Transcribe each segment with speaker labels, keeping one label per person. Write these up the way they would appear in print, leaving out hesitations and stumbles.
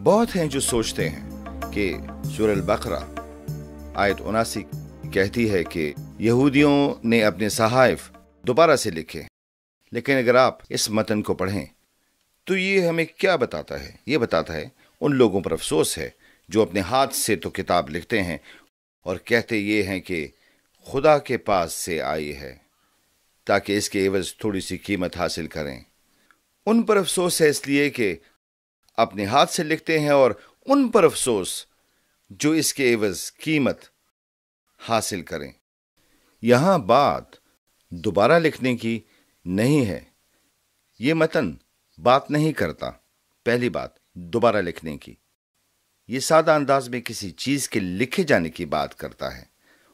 Speaker 1: बहुत हैं जो सोचते हैं कि सूरह अल-बकरा आयत 79 कहती है कि यहूदियों ने अपने सहाइफ दोबारा से लिखे, लेकिन अगर आप इस मतन को पढ़ें तो ये हमें क्या बताता है? ये बताता है उन लोगों पर अफसोस है जो अपने हाथ से तो किताब लिखते हैं और कहते ये हैं कि खुदा के पास से आई है ताकि इसके एवज थोड़ी सी कीमत हासिल करें। उन पर अफसोस है इसलिए कि अपने हाथ से लिखते हैं, और उन पर अफसोस जो इसके एवज कीमत हासिल करें। यहां बात दोबारा लिखने की नहीं है। ये मतन बात नहीं करता पहली बात दोबारा लिखने की। ये सादा अंदाज में किसी चीज के लिखे जाने की बात करता है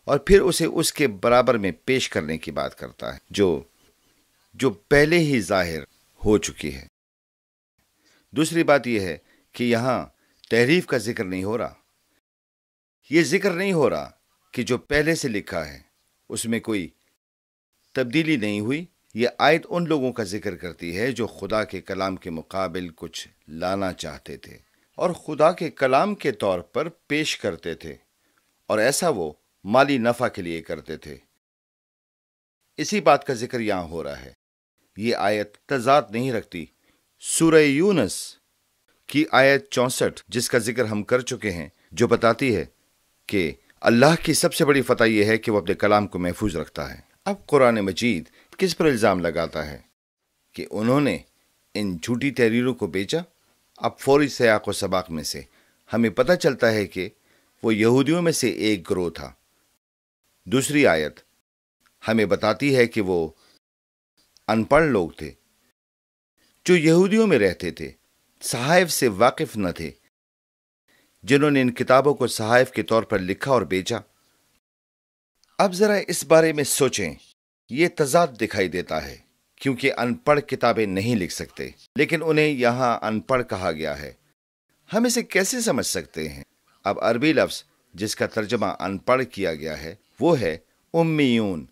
Speaker 1: और फिर उसे उसके बराबर में पेश करने की बात करता है जो पहले ही जाहिर हो चुकी है। दूसरी बात यह है कि यहां तहरीफ का जिक्र नहीं हो रहा। यह जिक्र नहीं हो रहा कि जो पहले से लिखा है उसमें कोई तब्दीली नहीं हुई। यह आयत उन लोगों का जिक्र करती है जो खुदा के कलाम के मुकाबिल कुछ लाना चाहते थे और खुदा के कलाम के तौर पर पेश करते थे, और ऐसा वो माली नफा के लिए करते थे। इसी बात का जिक्र यहां हो रहा है। ये आयत तजाद नहीं रखती सूरह यूनुस की आयत 64 जिसका जिक्र हम कर चुके हैं, जो बताती है कि अल्लाह की सबसे बड़ी फतह यह है कि वो अपने कलाम को महफूज रखता है। अब कुरान मजीद किस पर इल्जाम लगाता है कि उन्होंने इन झूठी तहरीरों को बेचा। अब फौरी सियाक व सबाक में से हमें पता चलता है कि वो यहूदियों में से एक गिरोह था। दूसरी आयत हमें बताती है कि वो अनपढ़ लोग थे जो यहूदियों में रहते थे, सहाइफ से वाकिफ न थे, जिन्होंने इन किताबों को सहाइफ के तौर पर लिखा और बेचा। अब जरा इस बारे में सोचें। ये तजाद दिखाई देता है क्योंकि अनपढ़ किताबें नहीं लिख सकते, लेकिन उन्हें यहां अनपढ़ कहा गया है। हम इसे कैसे समझ सकते हैं? अब अरबी लफ्ज जिसका तर्जमा अनपढ़ किया गया है वो है उम्मीयून,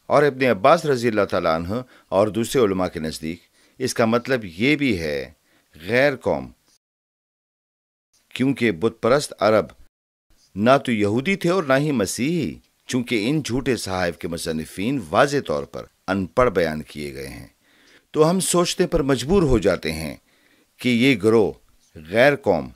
Speaker 1: और इब्ने अब्बास रजी अल्लाह तआला अन्हु और दूसरे उलमा के नजदीक इसका मतलब ये भी है गैर कौम, क्योंकि बुत परस्त अरब ना तो यहूदी थे और ना ही मसीही। चूंकि इन झूठे सहाइफ के मुसन्निफीन वाज़े तौर पर अनपढ़ बयान किए गए हैं, तो हम सोचने पर मजबूर हो जाते हैं कि ये गिरोह गैर कौम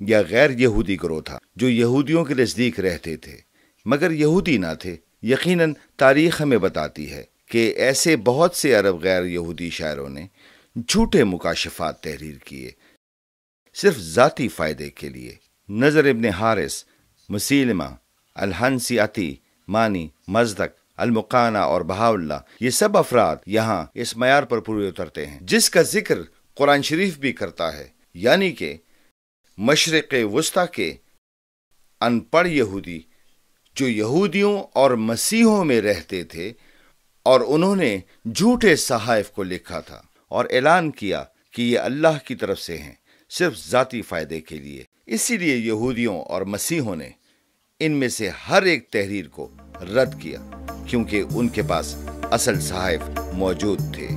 Speaker 1: या गैर यहूदी गिरोह था जो यहूदियों के नजदीक रहते थे मगर यहूदी ना थे। यकीनन तारीख हमें बताती है कि ऐसे बहुत से अरब गैर यहूदी शायरों ने झूठे मुकाशफात तहरीर किए सिर्फ जाती फायदे के लिए। नजर इब्ने हारिस, मुसीलमा, अल-हंसियाती, मानी, मजदक, अल-मुकाना और बहाउल्लाह, ये सब अफराद यहाँ इस मयार पर पूरे उतरते हैं जिसका जिक्र कुरान शरीफ भी करता है, यानी कि मशरिक़ वुस्ता के अनपढ़ यहूदी जो यहूदियों और मसीहों में रहते थे और उन्होंने झूठे सहाइफ को लिखा था और ऐलान किया कि ये अल्लाह की तरफ से हैं सिर्फ जाती फायदे के लिए। इसीलिए यहूदियों और मसीहों ने इनमें से हर एक तहरीर को रद्द किया क्योंकि उनके पास असल सहाइफ मौजूद थे।